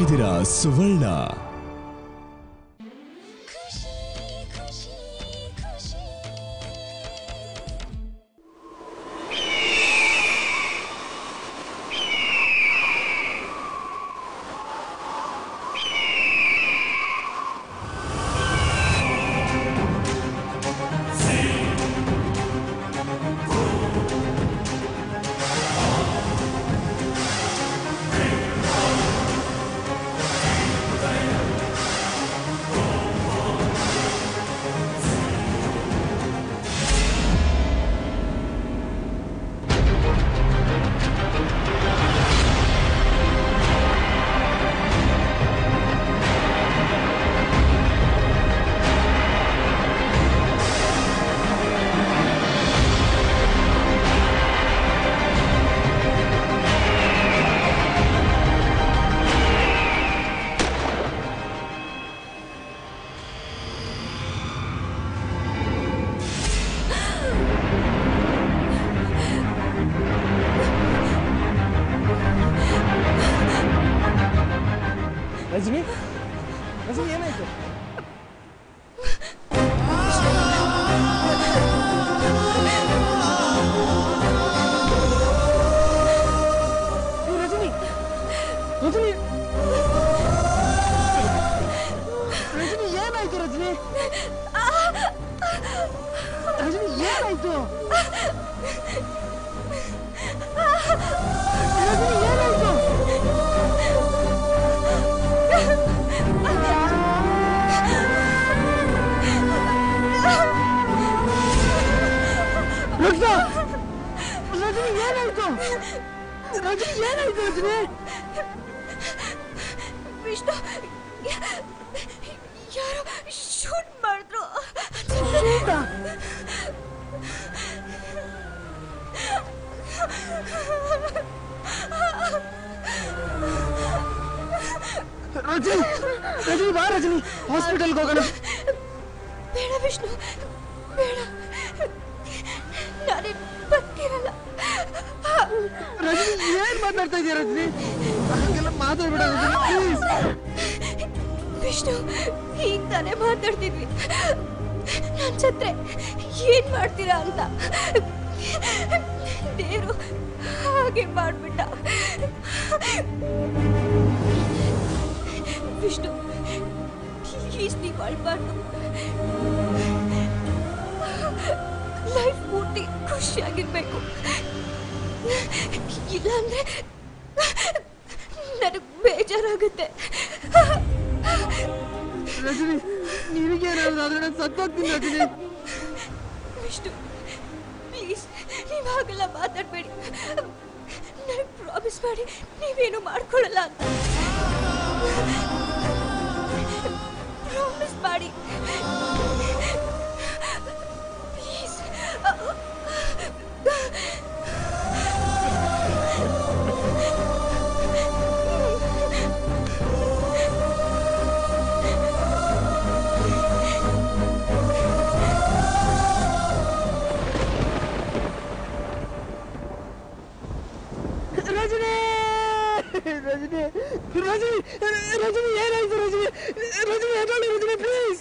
ಇದ್ದೀರಾ ಸುವರ್ಣ. ರಜನಿ ರಜನಿ ಏನಾಯ್ತು? ರಜನಿ ರಜನಿ ರಜನಿ ಏನಾಯ್ತು? ರಜನಿ ರಜನಿ ಏನಾಯ್ತು? ರಜನಿ ಏನಾಯ್ತು? ರಜನಿ ಏನಾಯ್ತು? ರಜನಿ ಏನಾಯ್ತು? ರಜನಿ ವಿಷ್ಣು ಯಾರೋ ಶೂಟ್ ಮಾಡಿದ್ರು. ರಜನಿ ರಜನಿ ಬಾ ರಜನಿ, ಹಾಸ್ಪಿಟಲ್ಗೆ ಹೋಗೋಣ. ಬೇಡ ವಿಷ್ಣು ಬೇಡ, ನಾನೇ ಬರ್ತಿರಲ್ಲ. ರಜನಿ ಏನ್ ಮಾತಾಡ್ತಾ ಇದೀಯ? ರಜನಿ ಹಾಗೆಲ್ಲ ಮಾತಾಡ್ಬೇಡ ರಜನಿ, ಪ್ಲೀಸ್. ವಿಷ್ಣು ಈಗ ತಾನೇ ಮಾತಾಡ್ತಿದ್ವಿ, ನಾನ್ ಸತ್ರೆ ಏನ್ ಮಾಡ್ತೀರಾ ಅಂತ. ದೇವ್ರು ಹಾಗೆ ಮಾಡ್ಬಿಟ್ಟ. ವಿಷ್ಣು ಪ್ಲೀಸ್ ನೀವು ಅಳ್ಬಾರ್ದು. ಲೈಫ್ ಪೂರ್ತಿ ಖುಷಿಯಾಗಿರ್ಬೇಕು, ಇಲ್ಲಾಂದ್ರೆ ನನಗೆ ಬೇಜಾರಾಗುತ್ತೆ. ರಜನಿ ನಿನಗೇನಾದ್ರೆ ನಾನು ಸತ್ತೋಗ್ತೀನಿ ರಜನಿ. ವಿಷ್ಣು ಪ್ಲೀಸ್ ನೀವು ಹಾಗೆಲ್ಲ ಮಾತಾಡಬೇಡಿ. ನನಗೆ ಪ್ರಾಮಿಸ್ ಮಾಡಿ ನೀವೇನು ಮಾಡ್ಕೊಳ್ಳಲ್ಲ ಅಂತ. ಪ್ರಾಮಿಸ್ ಮಾಡಿ ಪ್ಲೀಸ್. ರಜನಿ ರಜನಿ ರಜನಿ ರಜನಿ ಏನಾಯ್ತು? ರಜನಿ ರಜನಿ ಹೇಳಿ ರಜನಿ ಪ್ಲೀಸ್.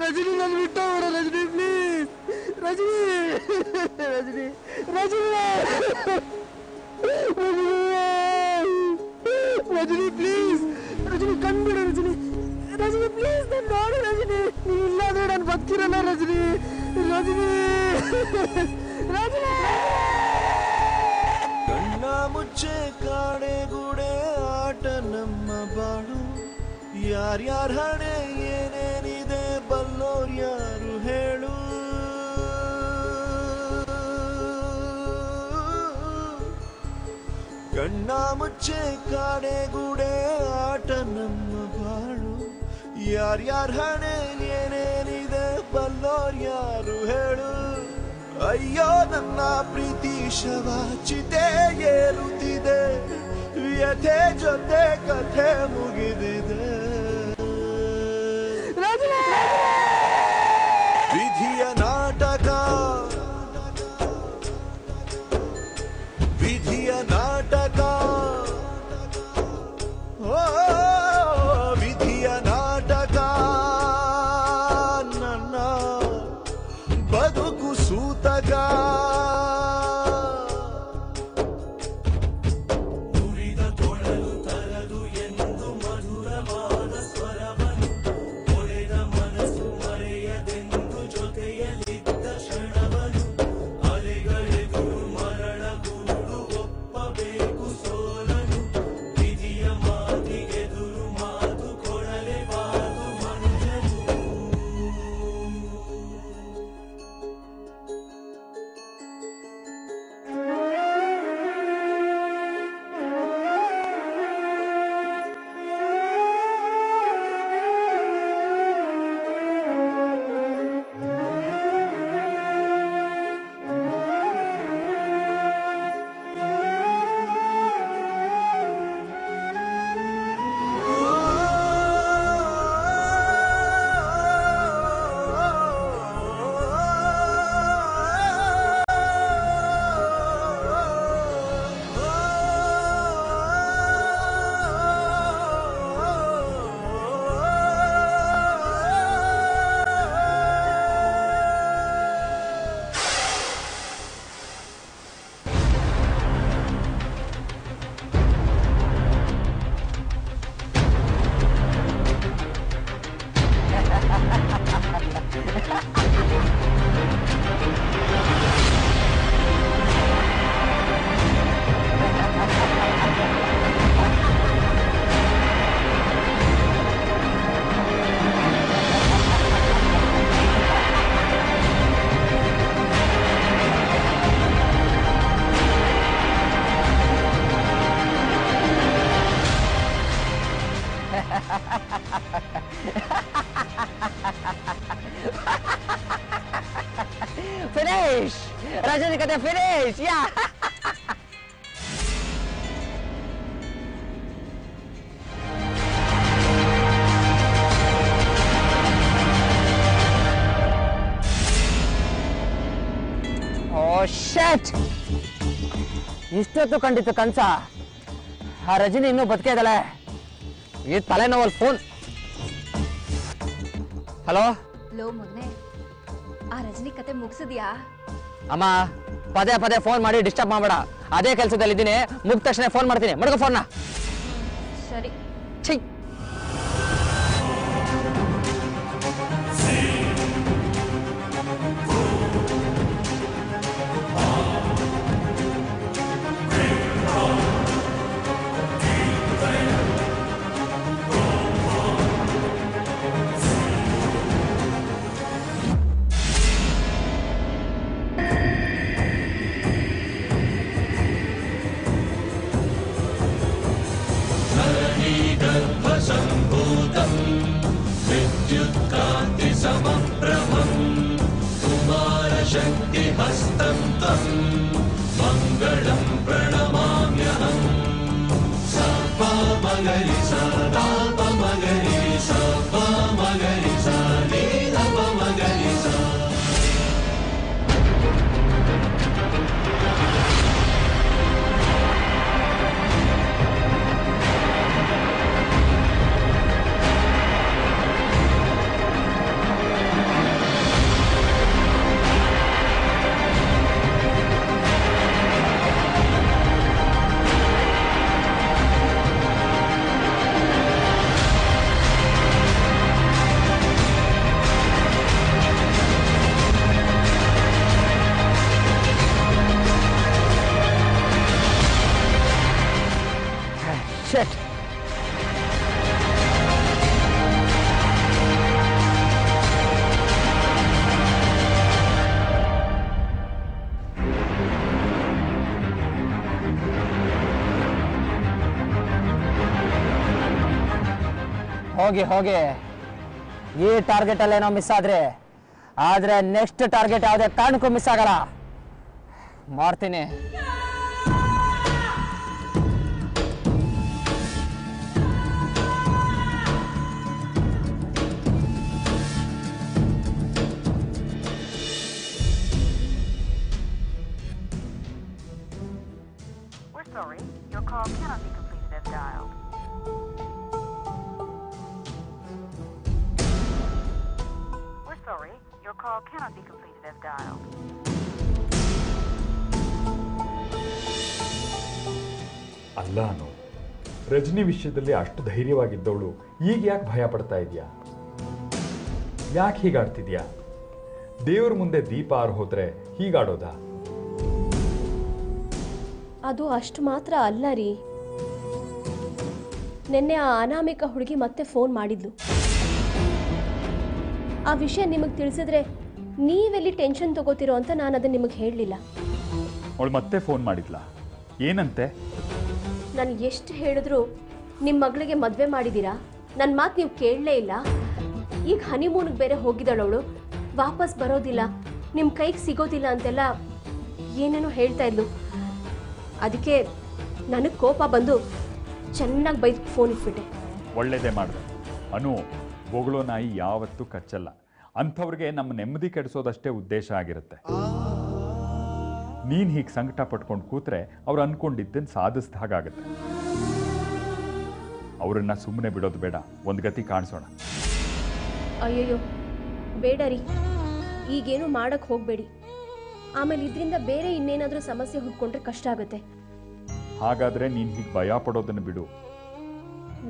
ರಜನಿ ನಾನು ಬಿಟ್ಟೋಗ್ಬೇಡ ರಜನಿ ಪ್ಲೀಸ್. ರಜನಿ ರಜನಿ ರಜನಿ ರಜನಿ ಪ್ಲೀಸ್. ರಜನಿ ಕಣ್ಬಿಡ ರಜನಿ. ರಜನಿ ಪ್ಲೀಸ್ ನಾನು ನೋಡು ರಜನಿ, ನೀನು ಇಲ್ಲಾಂದ್ರೆ ನಾನು ಬದುಕಿರಲ್ಲ ರಜನಿ. ರಜನಿ ರಜನಿ ಕಣ್ಣ ಮುಚ್ಚೆ ಕಾಡೆಗೂಡೆ ಆಟ ನಮ್ಮ ಬಾಳು. ಯಾರ್ಯಾರ ಹಣೆ ಏನೇನಿದೆ ಬಲ್ಲೋರ್ ಯಾರು ಹೇಳು. ಕಣ್ಣ ಮುಚ್ಚೆ ಕಾಡೆಗೂಡೆ ಆಟ ನಮ್ಮ ಬಾಳು. ಯಾರ್ಯಾರ ಹಣೆ ಏನೇನಿದೆ ಬಲ್ಲೋರ್ ಯಾರು ಹೇಳು. ಅಯ್ಯೋ ನನ್ನ ಪ್ರೀತಿ ಶವ ಚಿತೆ ಏರುತ್ತಿದೆ, ವ್ಯಥೆ ಜೊತೆ ಕಥೆ ಮುಗಿದಿದೆ. ವಿಧಿಯ ನಾಟಕ ವಿಧಿಯ ನಾಟಕ. ಓ Finish! Rajani kata finish! Yeah! Oh shit! ಇಷ್ಟೊತ್ತು ಕಂಡಿತ್ತು ಕನ್ಸ ಆ ರಜನಿ ಇನ್ನೂ ಬದುಕೇ ಇದ್ದಾಳೆ ಈ ತಲೆನೋವಲ್ಲಿ ಫೋನ್ ಹಲೋ ಲೋ ಮಗನೆ ಆ ರಜನಿ ಕತೆ ಮುಗಿಸಿದ್ಯಾ ಅಮ್ಮ ಪದೇ ಪದೇ ಫೋನ್ ಮಾಡಿ ಡಿಸ್ಟರ್ಬ್ ಮಾಡಬೇಡ ಅದೇ ಕೆಲಸದಲ್ಲಿದ್ದೀನಿ ಮುಗಿದ ತಕ್ಷಣ ಫೋನ್ ಮಾಡ್ತೀನಿ ಮಡಗೋ ಫೋನ್ನ ಸರಿ ಛೀ Shit. ಹೋಗಿ ಹೋಗಿ ಈ ಟಾರ್ಗೆಟ್ ಅಲ್ಲೇನೋ ಮಿಸ್ ಆದ್ರೆ ನೆಕ್ಸ್ಟ್ ಟಾರ್ಗೆಟ್ ಯಾವುದೇ ಕಾರಣಕ್ಕೂ ಮಿಸ್ ಆಗಲ್ಲ ಮಾಡ್ತೀನಿ Sorry, your call cannot be completed as dialed. We're sorry, your call cannot be completed as dialed. ಅಲ್ಲಾನು Rajani ವಿಷಯದಲ್ಲಿ ಅಷ್ಟು ಧೈರ್ಯವಾಗಿದ್ದವಳು ಈಗ ಯಾಕೆ ಭಯ ಪಡ್ತಾ ಇದೆಯಾ ಯಾಕೆ ಹೀಗಾಡ್ತಿದ್ಯಾ ದೇವ್ರ ಮುಂದೆ ದೀಪ ಆರ್ ಹೋದ್ರೆ ಹೀಗಾಡೋದಾ ಅದು ಅಷ್ಟು ಮಾತ್ರ ಅಲ್ಲ ರೀ. ನಿನ್ನೆ ಆ ಅನಾಮಿಕ ಹುಡುಗಿ ಮತ್ತೆ ಫೋನ್ ಮಾಡಿದ್ಲು. ಆ ವಿಷಯ ನಿಮಗೆ ತಿಳಿಸಿದ್ರೆ ನೀವೆಲ್ಲಿ ಟೆನ್ಷನ್ ತಗೋತಿರೋ ಅಂತ ನಾನು ಅದನ್ನ ನಿಮಗೆ ಹೇಳಲಿಲ್ಲ. ಅವಳು ಮತ್ತೆ ಫೋನ್ ಮಾಡಿದ್ಲ? ಏನಂತೆ? ನಾನು ಎಷ್ಟು ಹೇಳಿದ್ರು ನಿಮ್ಮ ಮಗಳಿಗೆ ಮದುವೆ ಮಾಡಿದ್ದೀರಾ, ನನ್ನ ಮಾತು ನೀವು ಕೇಳಲೇ ಇಲ್ಲ. ಈಗ ಹನಿಮೂನ್ಗೆ ಬೇರೆ ಹೋಗಿದ್ದಾಳವಳು, ವಾಪಸ್ ಬರೋದಿಲ್ಲ, ನಿಮ್ಮ ಕೈಗೆ ಸಿಗೋದಿಲ್ಲ ಅಂತೆಲ್ಲ ಏನೇನೋ ಹೇಳ್ತಾ ಇದ್ಲು. ಅದಕ್ಕೆ ನನಗೆ ಕೋಪ ಬಂದು ಚೆನ್ನಾಗಿ ಬೈದು ಫೋನ್ ಇಟ್ಬಿಟ್ಟೆ. ಒಳ್ಳೇದೇ ಮಾಡಿದೆ ಅನು. ಬೊಗಳೋ ನಾಯಿ ಯಾವತ್ತೂ ಕಚ್ಚಲ್ಲ. ಅಂಥವ್ರಿಗೆ ನಮ್ಮ ನೆಮ್ಮದಿ ಕೆಡಿಸೋದಷ್ಟೇ ಉದ್ದೇಶ ಆಗಿರುತ್ತೆ. ನೀನು ಹೀಗೆ ಸಂಕಟ ಪಟ್ಕೊಂಡು ಕೂತ್ರೆ ಅವ್ರು ಅಂದ್ಕೊಂಡಿದ್ದನ್ನು ಸಾಧಿಸಿದ ಹಾಗಾಗುತ್ತೆ. ಅವರನ್ನು ಸುಮ್ಮನೆ ಬಿಡೋದು ಬೇಡ, ಒಂದು ಗತಿ ಕಾಣಿಸೋಣ. ಅಯ್ಯಯ್ಯೋ ಬೇಡ ರೀ, ಈಗೇನು ಮಾಡಕ್ಕೆ ಹೋಗಬೇಡಿ. ಆಮೇಲೆ ಇದರಿಂದ ಬೇರೆ ಇನ್ನೇನಾದರೂ ಸಮಸ್ಯೆ ಹುಡ್ಕೊಂಡ್ರೆ ಕಷ್ಟ ಆಗುತ್ತೆ. ಹಾಗಾದರೆ ನೀನು ಹೀಗೆ ಭಯ ಪಡೋದನ್ನು ಬಿಡು.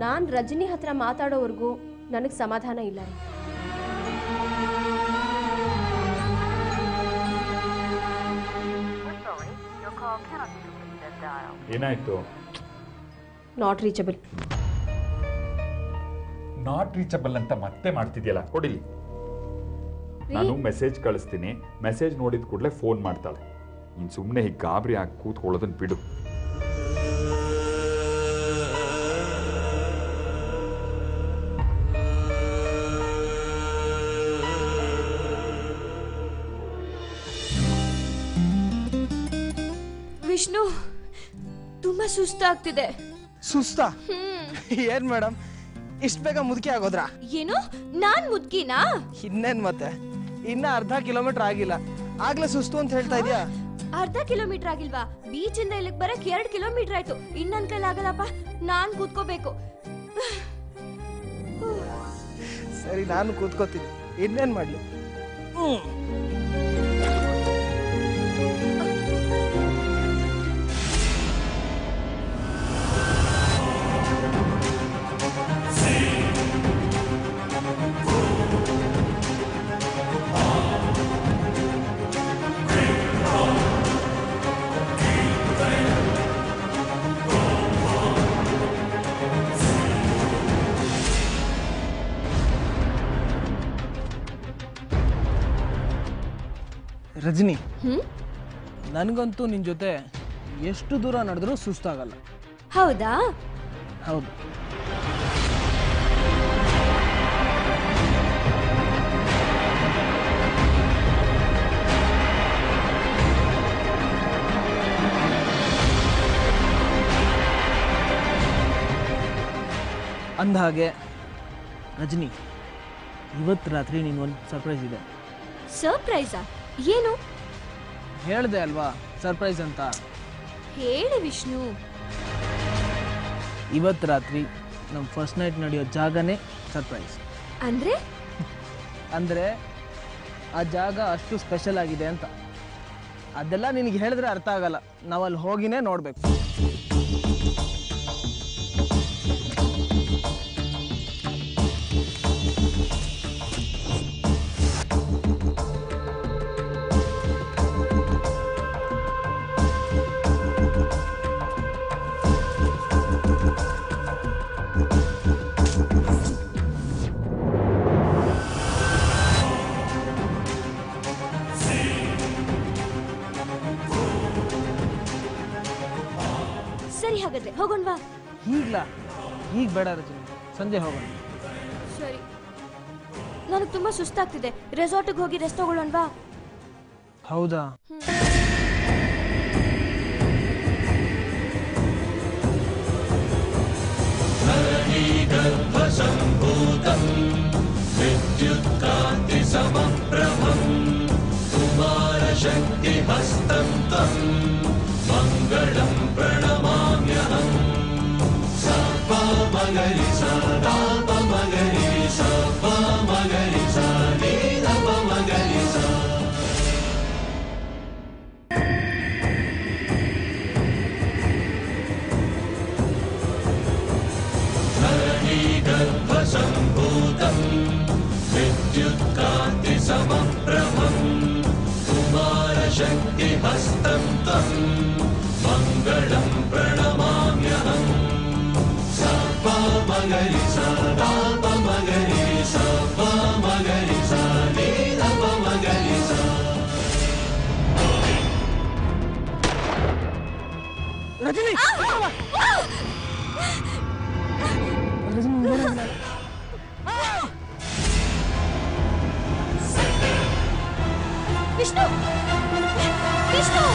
ನಾನು ರಜನಿ ಹತ್ರ ಮಾತಾಡೋವರೆಗೂ ನನಗೆ ಸಮಾಧಾನ ಇಲ್ಲ ರೀ. ಏನಾಯ್ತು? Not reachable. ನಾಟ್ ರೀಚಬಲ್ ಅಂತ ಮತ್ತೆ ಮಾಡ್ತಿದ್ಯಲ್ಲ, ಕೊಡಿಲಿ. ನಾನು ಮೆಸೇಜ್ ಕಳಿಸ್ತೀನಿ, ಮೆಸೇಜ್ ನೋಡಿದ ಕೂಡಲೇ ಫೋನ್ ಮಾಡ್ತಾಳೆ. ನೀನು ಸುಮ್ಮನೆ ಹೀಗೆ ಗಾಬರಿ ಆಗಿ ಕೂತ್ಕೊಳ್ಳೋದನ್ನು ಬಿಡು. ವಿಷ್ಣು, ತುಂಬಾ ಸುಸ್ತಾಗ್ತಿದೆ. ಸುಸ್ತಾ? ಏನ್ ಮೇಡಮ್ ಇಷ್ಟ ಬೇಗ ಮುದುಕಿ ಆಗೋದ್ರಾ? ಏನು, ನಾನ್ ಮುದ್ಕಿನಾ? ಇನ್ನೇನ್ ಮತ್ತೆ, ಇನ್ನ ಅರ್ಧ ಕಿಲೋಮೀಟರ್ ಆಗಿಲ್ಲ, ಆಗ್ಲೇ ಸುಸ್ತು ಅಂತ ಹೇಳ್ತಾ ಇದೀಯಾ? ಅರ್ಧ ಕಿಲೋಮೀಟರ್ ಆಗಿಲ್ವಾ? ಬೀಚ್ ಇಂದ ಇಲ್ಲಿಗೆ ಬರಕ್ 2 ಕಿಲೋಮೀಟರ್ ಆಯ್ತು. ಇನ್ನೊಂದ್ ಕೈಲಿ ಆಗಲ್ಲಪ್ಪ, ನಾನ್ ಕೂತ್ಕೋಬೇಕು. ಸರಿ, ನಾನು ಕೂತ್ಕೋತೀನಿ, ಇನ್ನೇನ್ ಮಾಡ್ಲಿ? ರಜನಿ, ನನಗಂತೂ ನಿನ್ ಜೊತೆ ಎಷ್ಟು ದೂರ ನಡೆದ್ರೂ ಸುಸ್ತಾಗಲ್ಲ. ಹೌದಾ? ಹೌದು. ಅಂದಹಾಗೆ ರಜನಿ, ಇವತ್ತು ರಾತ್ರಿ ನಿನ್ಗೊಂದು ಸರ್ಪ್ರೈಸ್ ಇದೆ. ಸರ್ಪ್ರೈಸಾ? ಏನು? ಹೇಳ್ದೆ ಅಲ್ವಾ ಸರ್ಪ್ರೈಸ್ ಅಂತ. ಹೇಳಿ ವಿಷ್ಣು. ಇವತ್ತು ರಾತ್ರಿ ನಮ್ಮ ಫಸ್ಟ್ ನೈಟ್ ನಡೆಯೋ ಜಾಗನೇ ಸರ್ಪ್ರೈಸ್. ಅಂದ್ರೆ? ಅಂದರೆ ಆ ಜಾಗ ಅಷ್ಟು ಸ್ಪೆಷಲ್ ಆಗಿದೆ ಅಂತ. ಅದೆಲ್ಲ ನಿನಗೆ ಹೇಳಿದ್ರೆ ಅರ್ಥ ಆಗಲ್ಲ, ನಾವಲ್ಲಿ ಹೋಗಿನೇ ನೋಡಬೇಕು. ಸರಿ, ಹಾಗಾದ್ರೆ ಹೋಗೋಣವಾ? ಈಗ್ಲಾ? ಈಗ ಬೇಡ ರಜನಿ, ಸಂಜೆ ಹೋಗೋಣ. ಸರಿ, ನನಗೆ ತುಂಬಾ ಸುಸ್ತಾಗ್ತಿದೆ. ರೆಸಾರ್ಟ್ಗೆ ಹೋಗಿ ರೆಸ್ಟ್ ತಗೊಳ್ಳೋಣವಾ? ಹೌದಾ? ಶಕ್ತಿ ಹಸ್ತಂ ತಂ ಮಂಗಳಂ ಪ್ರಣಮಾಮ್ಯಹಂ. ಸಪ ಮಗರಿ ಸದಾಪ ಮಗರಿ ಸಪ ಮಗರಿ ಸೀದಪ ಮಗರಿ ಸ. ಧರಣಿ ಗರ್ಭ ಸಂಭೂತಂ ವಿದ್ಯುತ್ಕಾಂತಿ ಸಮಪ್ರಭಂ. ಶಕ್ತಿ ಹಸ್ತಂ ತಂ ಮಂಗಳ ಮಗರಿ ಸ ದ ಪ ಮಗರಿ ಸ ಪ ಮಗರಿ ಸ ನೀ ದ ಪ ಮಗರಿ ಸ. ರಜನಿ ವಿಷ್ಣು ವಿಷ್ಣು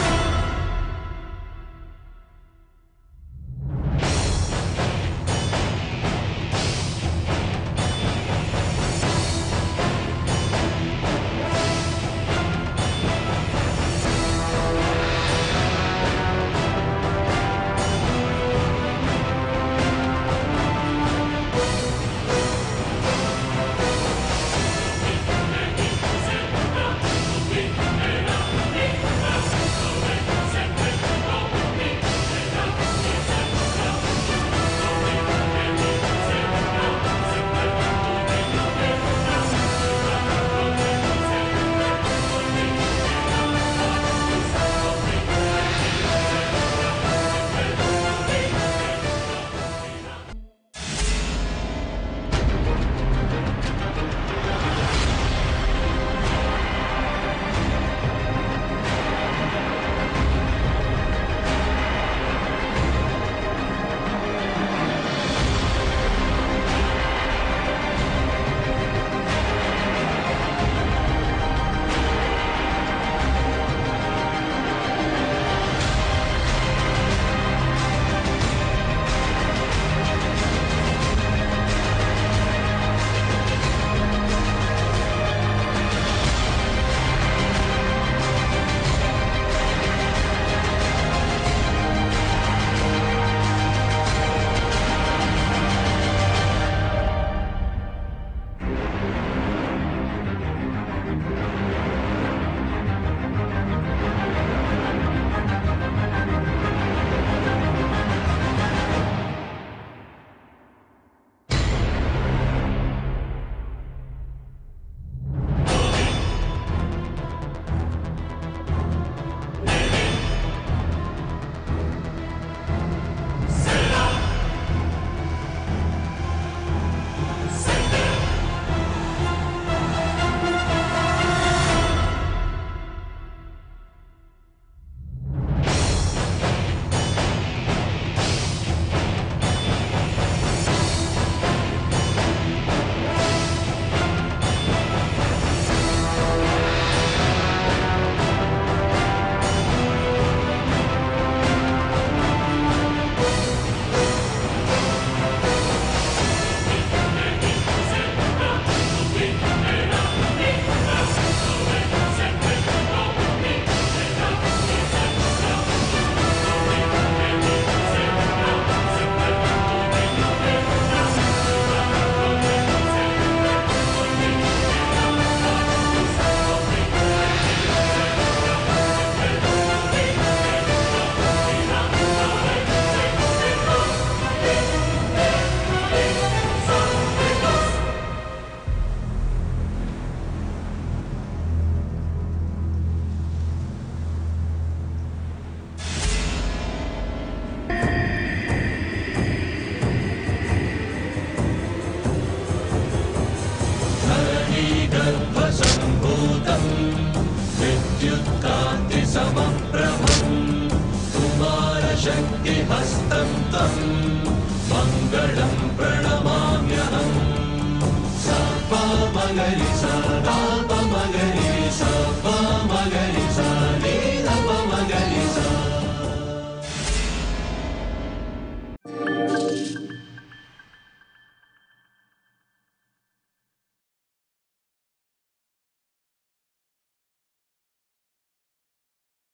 शक्तिहस्तं तं मङ्गलं प्रणमाम्यहम् सा पा मगरि सा